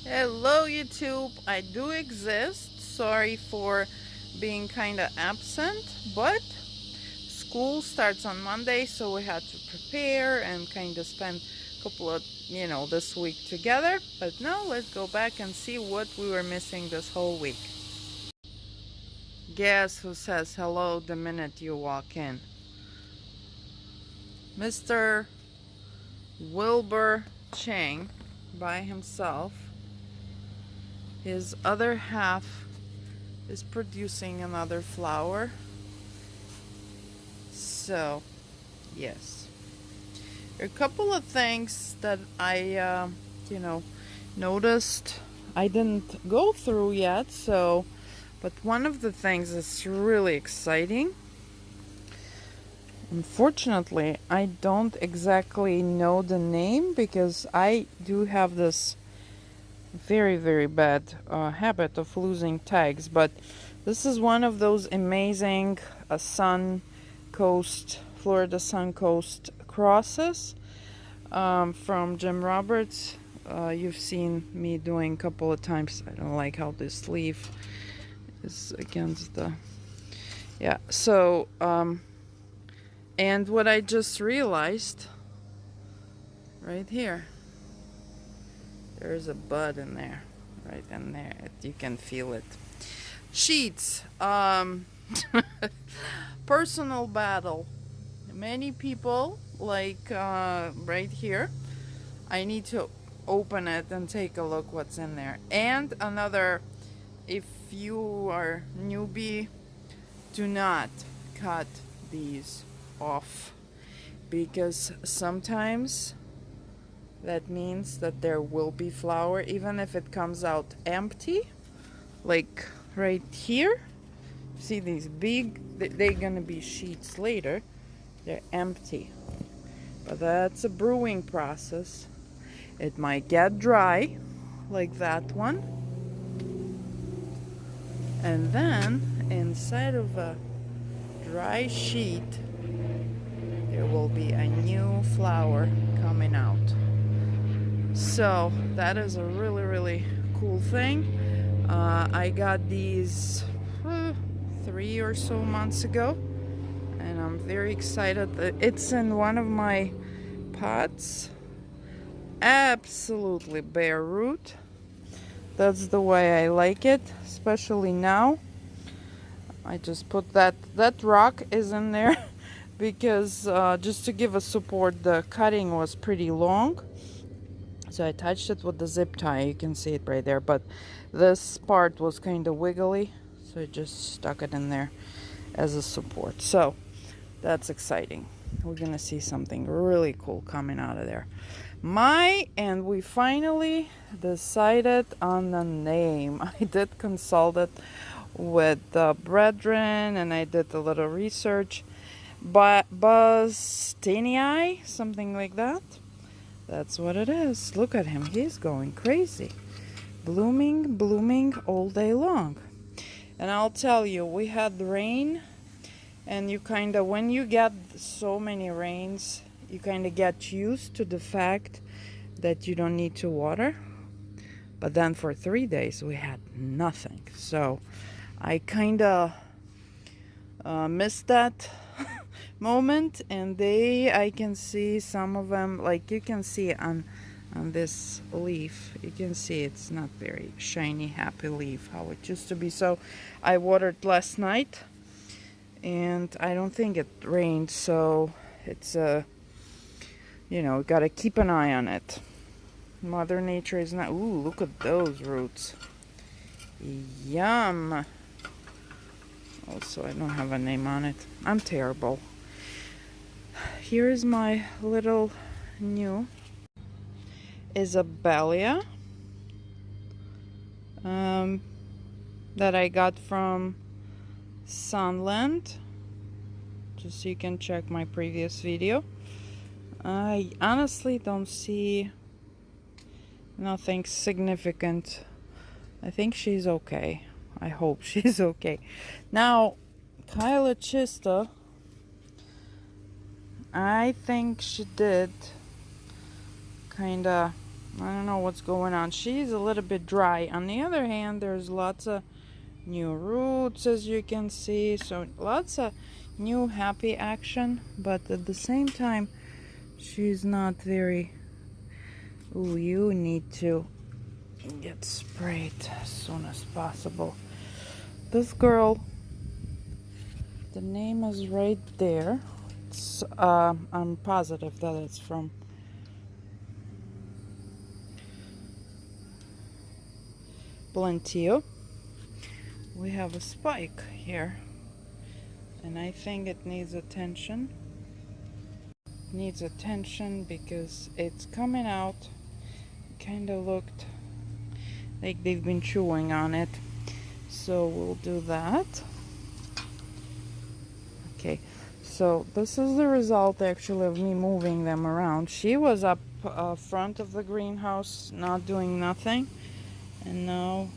Hello YouTube, I do exist. Sorry for being kind of absent, but school starts on Monday, so we had to prepare and kind of spend a couple of, this week together. But now let's go back and see what we were missing this whole week. Guess who says hello the minute you walk in? Mr. Wilbur Chang by himself. His other half is producing another flower. So, yes. There are a couple of things that I, noticed I didn't go through yet. So, but one of the things that's really exciting. Unfortunately, I don't exactly know the name because I do have this very, very bad habit of losing tags. But this is one of those amazing Florida Sun Coast crosses from Jim Roberts. You've seen me doing a couple of times. I don't like how this leaf is against the... Yeah, so, and what I just realized, right here, there's a bud in there, right in there. You can feel it. Sheets, personal battle. Many people, like right here, I need to open it and take a look what's in there. And another, if you are newbie, do not cut these off, because sometimes that means that there will be flower even if it comes out empty, like right here. See these big, they're gonna be sheets later. They're empty, but that's a brewing process. It might get dry like that one, and then inside of a dry sheet there will be a new flower coming out. So that is a really, really cool thing. I got these 3 or so months ago, and I'm very excited. It's in one of my pots. Absolutely bare root. That's the way I like it, especially now. I just put that rock is in there because just to give a support. The cutting was pretty long, so I touched it with the zip tie. You can see it right there, but this part was kind of wiggly, so I just stuck it in there as a support. So that's exciting. We're gonna see something really cool coming out of there. And we finally decided on the name. I did consult it with the brethren, and I did a little research. But Buzzinii, something like that. That's what it is. Look at him. He's going crazy. Blooming all day long. And I'll tell you, we had rain, and you kind of, when you get so many rains, you kind of get used to the fact that you don't need to water. But then for 3 days we had nothing. So I kind of missed that moment, and I can see some of them, like you can see on this leaf, you can see it's not very shiny, happy leaf how it used to be. So I watered last night, and I don't think it rained, so it's gotta keep an eye on it. Mother Nature is not... Ooh, look at those roots. Yum. Also, I don't have a name on it. I'm terrible. Here's my little new Isabella that I got from Sunland. Just so you can check my previous video. I honestly don't see nothing significant. I think she's okay. I hope she's okay. Now, Kyla Chista, I think she did kind of I don't know what's going on. She's a little bit dry. On the other hand, there's lots of new roots, as you can see. So lots of new happy action. But at the same time, she's not very... Ooh, you need to get sprayed as soon as possible. This girl, the name is right there. It's, I'm positive that it's from Blentio. We have a spike here, and I think it needs attention. It needs attention because it's coming out. Kind of looked like they've been chewing on it, so we'll do that. Okay, so this is the result actually of me moving them around. She was up front of the greenhouse not doing nothing, and now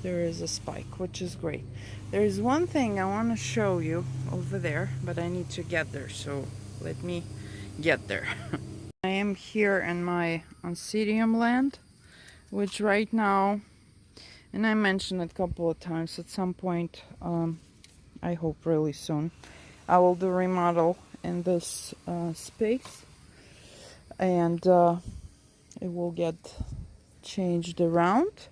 there is a spike, which is great. There is one thing I want to show you over there, but I need to get there, so let me get there. I am here in my Oncidium land, which right now, and I mentioned it a couple of times, at some point, I hope really soon, I will do remodel in this space, and it will get changed around.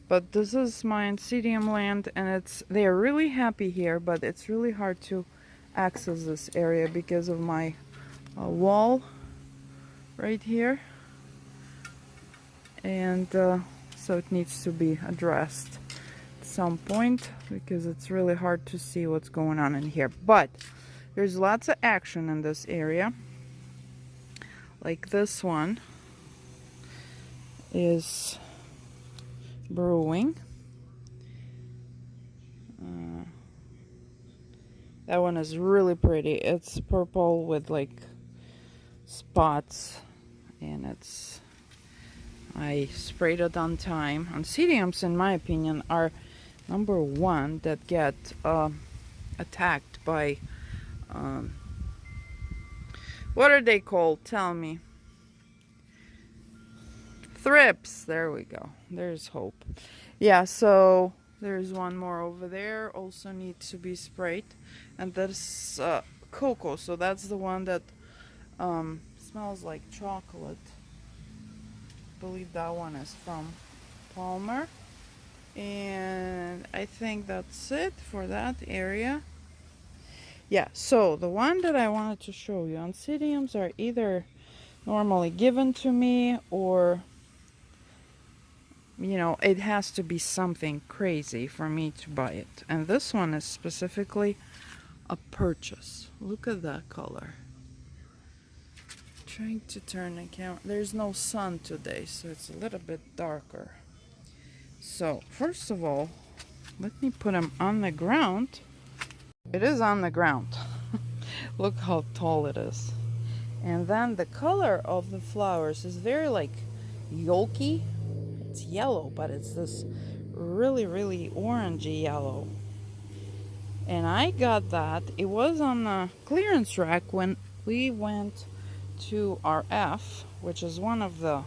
But this is my Oncidium land, and they are really happy here, but it's really hard to access this area because of my wall right here, and so it needs to be addressed at some point because it's really hard to see what's going on in here. But there's lots of action in this area. Like this one is brewing. That one is really pretty. It's purple with like spots, and I sprayed it on time. Oncidiums, in my opinion, are number one that get attacked by what are they called? Tell me. Thrips. There we go. There's hope. Yeah, so there's one more over there, also needs to be sprayed, and that's cocoa, so that's the one that smells like chocolate. I believe that one is from Palmer. And I think that's it for that area. Yeah, so the one that I wanted to show you, Oncidiums are either normally given to me, or you know, it has to be something crazy for me to buy it. And this one is specifically a purchase. Look at that color. Trying to turn the camera. There's no sun today, so it's a little bit darker. So first of all, let me put them on the ground. It is on the ground. Look how tall it is. And then the color of the flowers is very like yolky. It's yellow, but it's this really, really orangey yellow. And I got that. It was on the clearance rack when we went to RF, which is one of the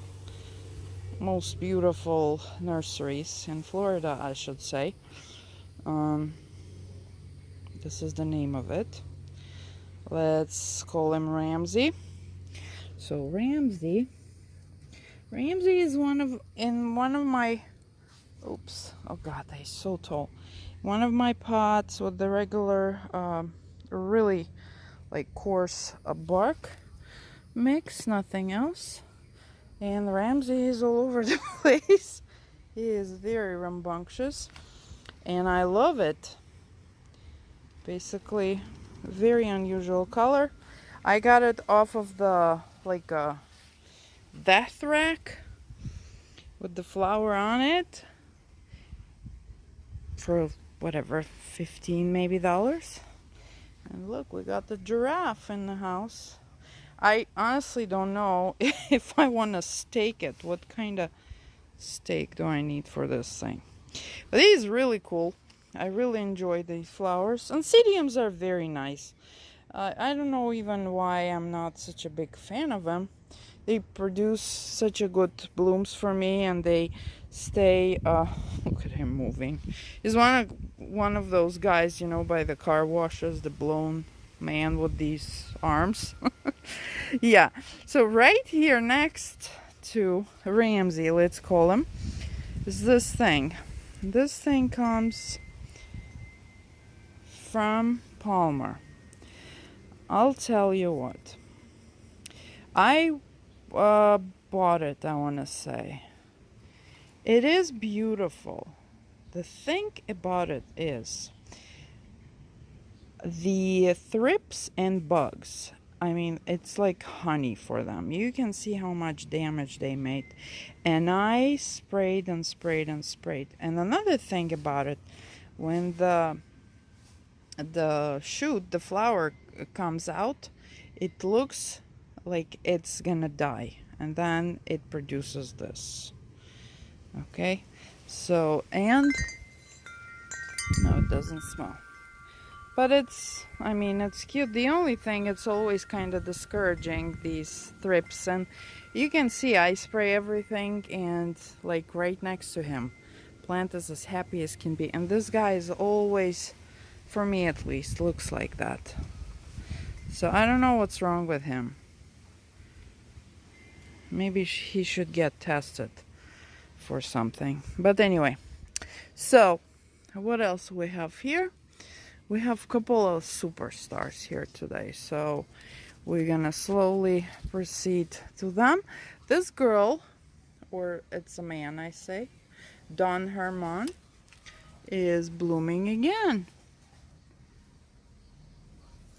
most beautiful nurseries in Florida, I should say. This is the name of it. Let's call him Ramsey. So Ramsey is one of my, oops, oh god, he's so tall. One of my pots with the regular, really like coarse bark mix, nothing else. And Ramsey is all over the place. He is very rambunctious, and I love it. Basically, very unusual color. I got it off of the like death rack with the flower on it for whatever, $15 maybe. And look, we got the giraffe in the house. I honestly don't know if I want to stake it. What kind of stake do I need for this thing? But he's really cool. I really enjoy these flowers. Oncidiums are very nice. I don't know even why I'm not such a big fan of them. They produce such a good blooms for me, and they stay. Look at him moving. He's one of those guys, by the car washes, the blown man with these arms. Yeah. So right here next to Ramsey, let's call him, is this thing. This thing comes from Palmer. I'll tell you what. I bought it, I want to say. It is beautiful. The thing about it is the thrips and bugs. I mean, it's like honey for them. You can see how much damage they made. And I sprayed and sprayed and sprayed. And another thing about it, when the shoot, the flower comes out, it looks like it's gonna die, and then it produces this. Okay, so, and no, it doesn't smell, but it's cute. The only thing, it's always kind of discouraging, these thrips. And you can see I spray everything, and like right next to him, plant is as happy as can be. And this guy is always, for me at least, looks like that. So I don't know what's wrong with him. Maybe he should get tested for something. But anyway, so what else we have here? We have a couple of superstars here today. So we're gonna slowly proceed to them. This girl, or it's a man, I say, Don Herman, is blooming again.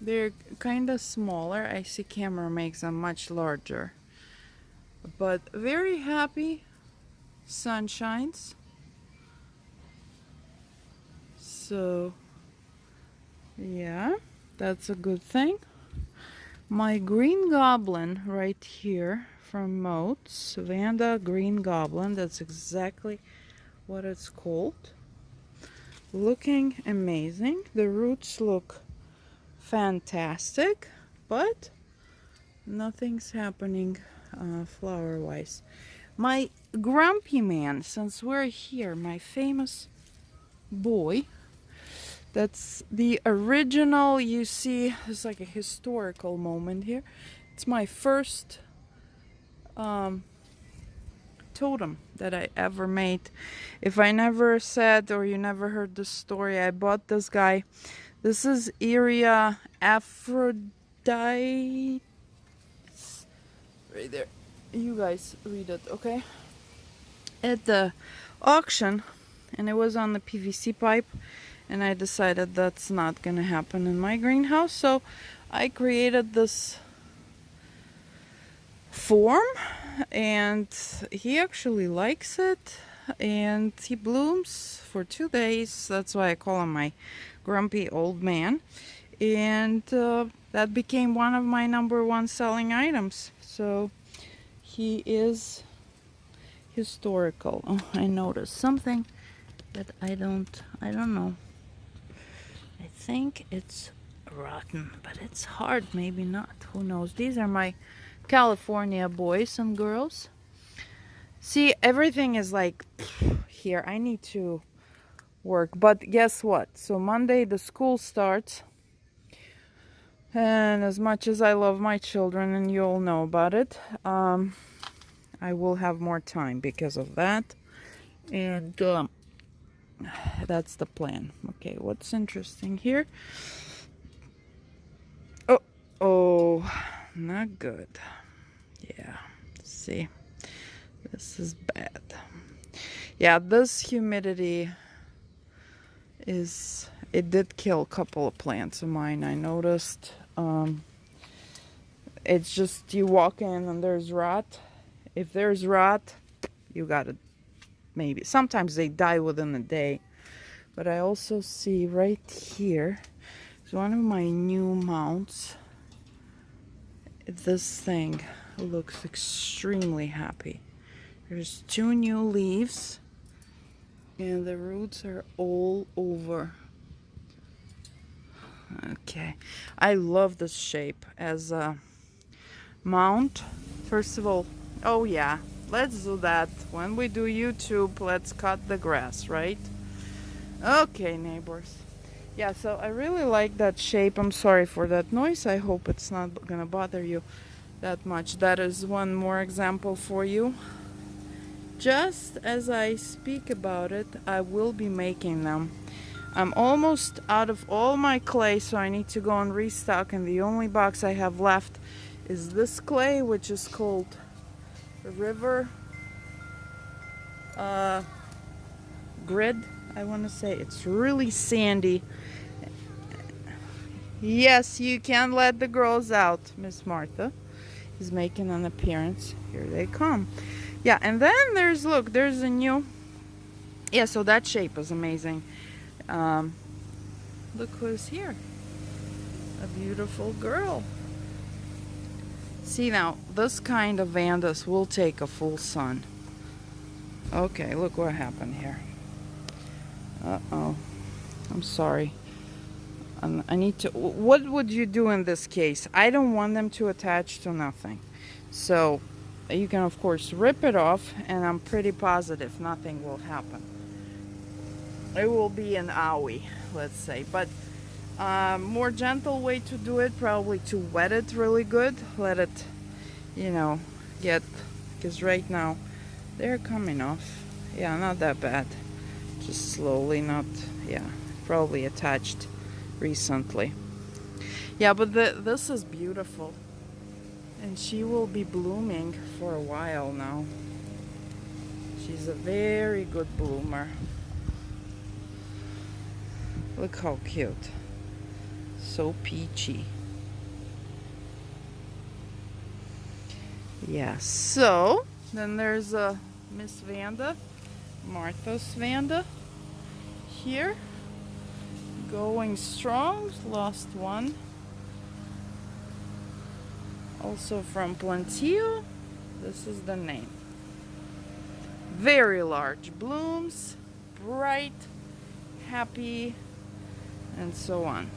They're kind of smaller. I see camera makes them much larger. But very happy sunshines. So, yeah, that's a good thing. My green goblin right here from Moats, Vanda Green Goblin, that's exactly what it's called. Looking amazing. The roots look fantastic, but nothing's happening flower wise. My grumpy man, since we're here, my famous boy, that's the original. You see, it's like a historical moment here. It's my first totem that I ever made. If I never said, or you never heard the story, I bought this guy. This is Iria Aphrodite. Right there. You guys read it, okay? At the auction, and it was on the PVC pipe, and I decided that's not gonna happen in my greenhouse, so I created this form, and he actually likes it, and he blooms for 2 days. That's why I call him my grumpy old man. And that became one of my #1 selling items. So he is historical. Oh, I noticed something that I don't know. I think it's rotten, but it's hard, maybe not, who knows. These are my California boys and girls. See, everything is like here. I need to work, but guess what? So Monday the school starts, and as much as I love my children, and you all know about it, I will have more time because of that, and that's the plan. Okay, what's interesting here? Oh, not good. Yeah, see, this is bad. Yeah, this humidity it did kill a couple of plants of mine, I noticed. It's just, you walk in and there's rot. If there's rot, you gotta, maybe, sometimes they die within a day. But I also see right here is one of my new mounts. This thing looks extremely happy. There's 2 new leaves, and the roots are all over. Okay, I love this shape as a mount. First of all, oh yeah, let's do that. When we do YouTube, let's cut the grass, right? Okay, neighbors. Yeah, so I really like that shape. I'm sorry for that noise. I hope it's not gonna bother you that much. That is one more example for you. Just as I speak about it, I will be making them. I'm almost out of all my clay, so I need to go and restock, and the only box I have left is this clay, which is called River Grid, I want to say. It's really sandy. Yes, you can let the girls out. Miss Martha is making an appearance. Here they come. Yeah, and then there's, look, there's a new, yeah, so that shape is amazing. Look who's here. A beautiful girl. See now, this kind of Vandas will take a full sun. Okay, look what happened here. Uh-oh. I'm sorry. I need to... What would you do in this case? I don't want them to attach to nothing. So, you can of course rip it off, and I'm pretty positive nothing will happen. It will be an owie, let's say. But more gentle way to do it, probably to wet it really good. Let it, you know, get... Because right now, they're coming off. Yeah, not that bad. Just slowly, not... Yeah, probably attached recently. Yeah, but this is beautiful. And she will be blooming for a while now. She's a very good bloomer. Look how cute. So peachy. Yeah, so then there's a Miss Vanda, Martha's Vanda here. Going strong, lost one. Also from Plantillo, this is the name. Very large blooms, bright, happy, and so on.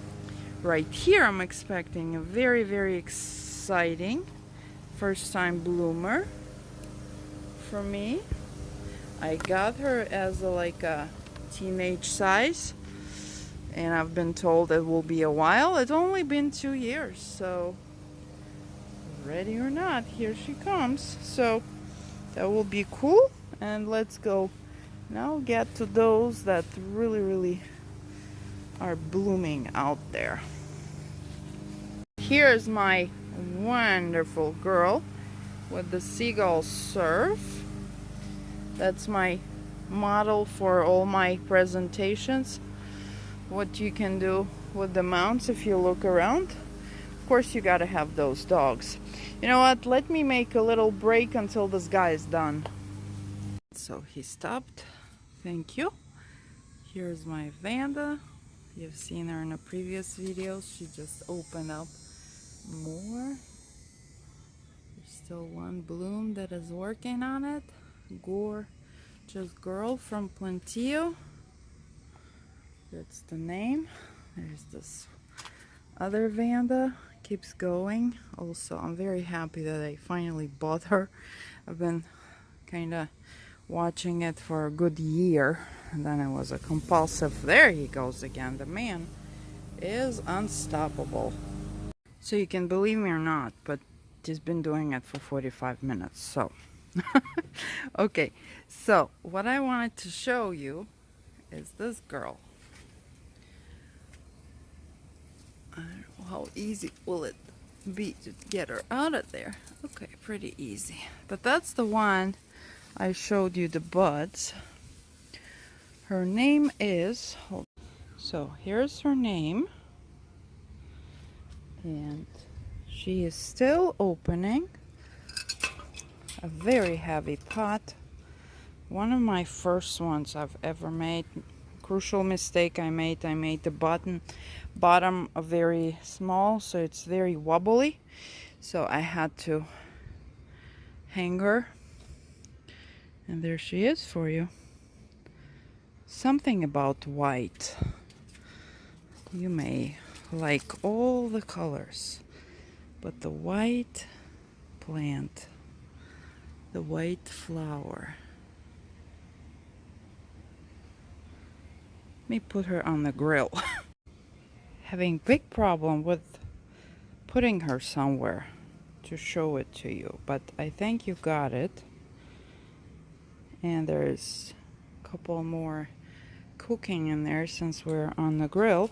Right here I'm expecting a very, very exciting first time bloomer for me. I got her as like a teenage size, and I've been told it will be a while. It's only been 2 years, so ready or not, here she comes. So that will be cool. And let's go now get to those that really, really are blooming out there. Here's my wonderful girl with the seagull surf. That's my model for all my presentations. What you can do with the mounts if you look around. Of course, you gotta have those dogs. You know what? Let me make a little break until this guy is done. So he stopped. Thank you. Here's my Vanda. You've seen her in the previous videos. She just opened up more. There's still one bloom that is working on it. Gorgeous girl from Plantillo. That's the name. There's this other Vanda. Keeps going. Also, I'm very happy that I finally bought her. I've been kind of watching it for a good year, and then I was a compulsive. There he goes again. The man is unstoppable. So you can believe me or not, but he's been doing it for 45 minutes. So okay, so what I wanted to show you is this girl. I don't know how easy will it be to get her out of there. Okay, pretty easy. But that's the one I showed you the buds. Her name is, so here's her name, and she is still opening. A very heavy pot. One of my first ones I've ever made. Crucial mistake I made the bottom very small, so it's very wobbly, so I had to hang her. And there she is for you. Something about white. You may like all the colors, but the white plant, the white flower. Let me put her on the grill. Having big problem with putting her somewhere to show it to you, but I think you got it. And there's a couple more cooking in there since we're on the grill.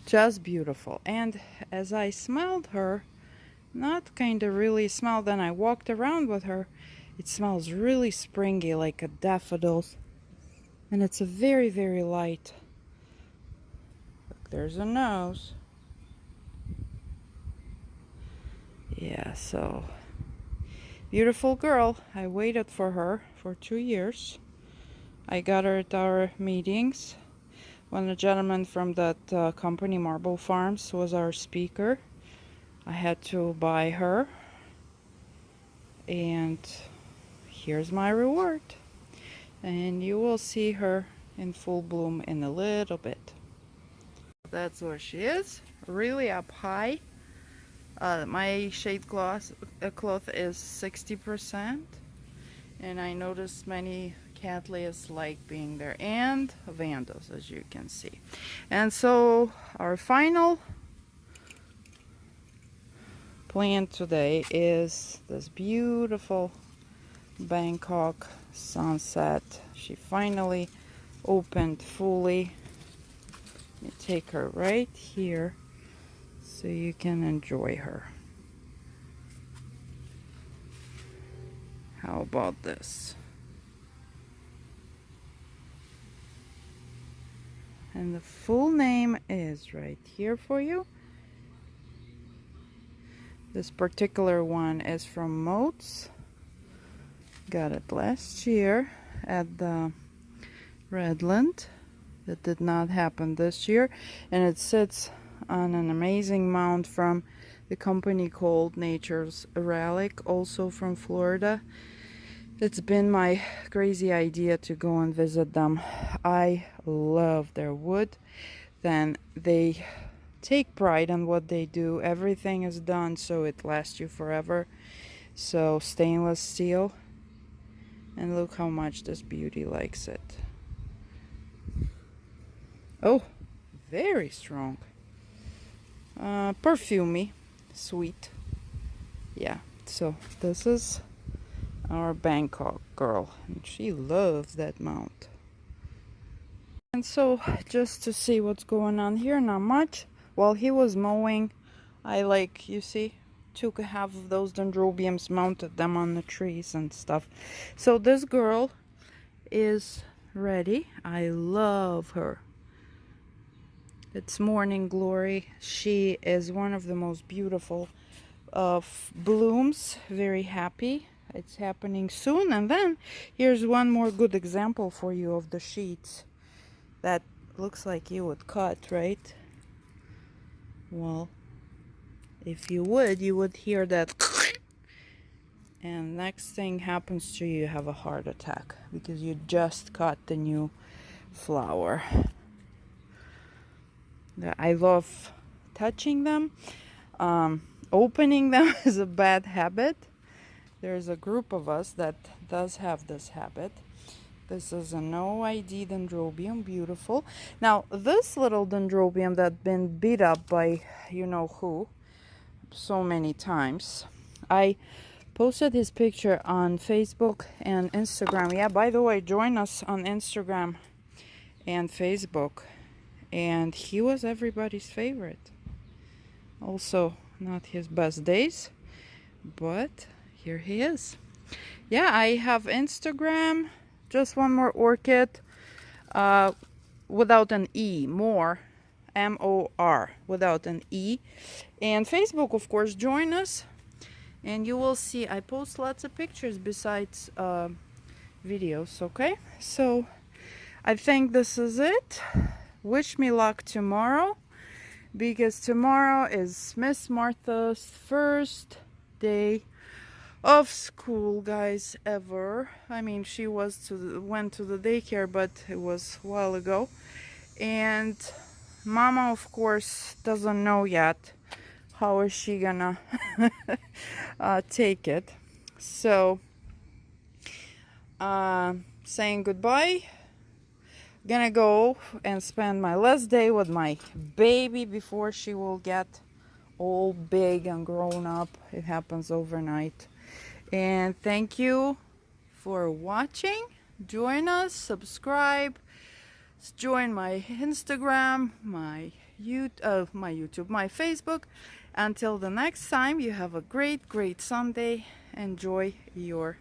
Just beautiful. And as I smelled her, not kind of really smelled, then I walked around with her, it smells really springy, like a daffodils. And it's a very, very light. Look, there's a nose. Yeah, so beautiful girl. I waited for her for 2 years. I got her at our meetings when a gentleman from that company, Marble Farms, was our speaker. I had to buy her, and here's my reward. And you will see her in full bloom in a little bit. That's where she is, really up high. My shade cloth is 60%, and I noticed many Cattleyas like being there, and Vandas, as you can see. And so our final plant today is this beautiful Bangkok sunset. She finally opened fully. Let me take her right here so you can enjoy her. How about this? And the full name is right here for you. This particular one is from Moats. Got it last year at the Redland. That did not happen this year. And it sits on an amazing mount from the company called Nature's Relic, also from Florida. It's been my crazy idea to go and visit them. I love their wood. Then they take pride in what they do. Everything is done so it lasts you forever. So stainless steel. And look how much this beauty likes it. Oh, very strong. Perfumey, sweet. Yeah, so this is our Bangkok girl, and she loves that mount. And so just to see what's going on here, not much. While he was mowing, I you see, took half of those dendrobiums, mounted them on the trees and stuff. So this girl is ready. I love her. It's Morning Glory. She is one of the most beautiful of blooms. Very happy. It's happening soon. And then here's one more good example for you of the sheets that looks like you would cut, right? Well, if you would hear that and next thing happens to you, you have a heart attack because you just cut the new flower. I love touching them. Opening them is a bad habit. There's a group of us that does have this habit. This is a no ID dendrobium, beautiful. Now, this little dendrobium that's been beat up by you know who so many times. I posted his picture on Facebook and Instagram. Yeah, by the way, join us on Instagram and Facebook. And he was everybody's favorite. Also, not his best days, but here he is. Yeah, I have Instagram. Just one more orchid without an E, more, M-O-R, without an E. And Facebook, of course, join us. And you will see I post lots of pictures besides videos, okay? So I think this is it. Wish me luck tomorrow, because tomorrow is Miss Martha's first day of school, guys, ever. I mean, she went to the daycare, but it was a while ago. And Mama, of course, doesn't know yet how is she gonna take it. So, saying goodbye. Gonna go and spend my last day with my baby before she will get all big and grown up. It happens overnight. And thank you for watching. Join us, subscribe, join my Instagram, my YouTube, my Facebook. Until the next time, you have a great Sunday. Enjoy your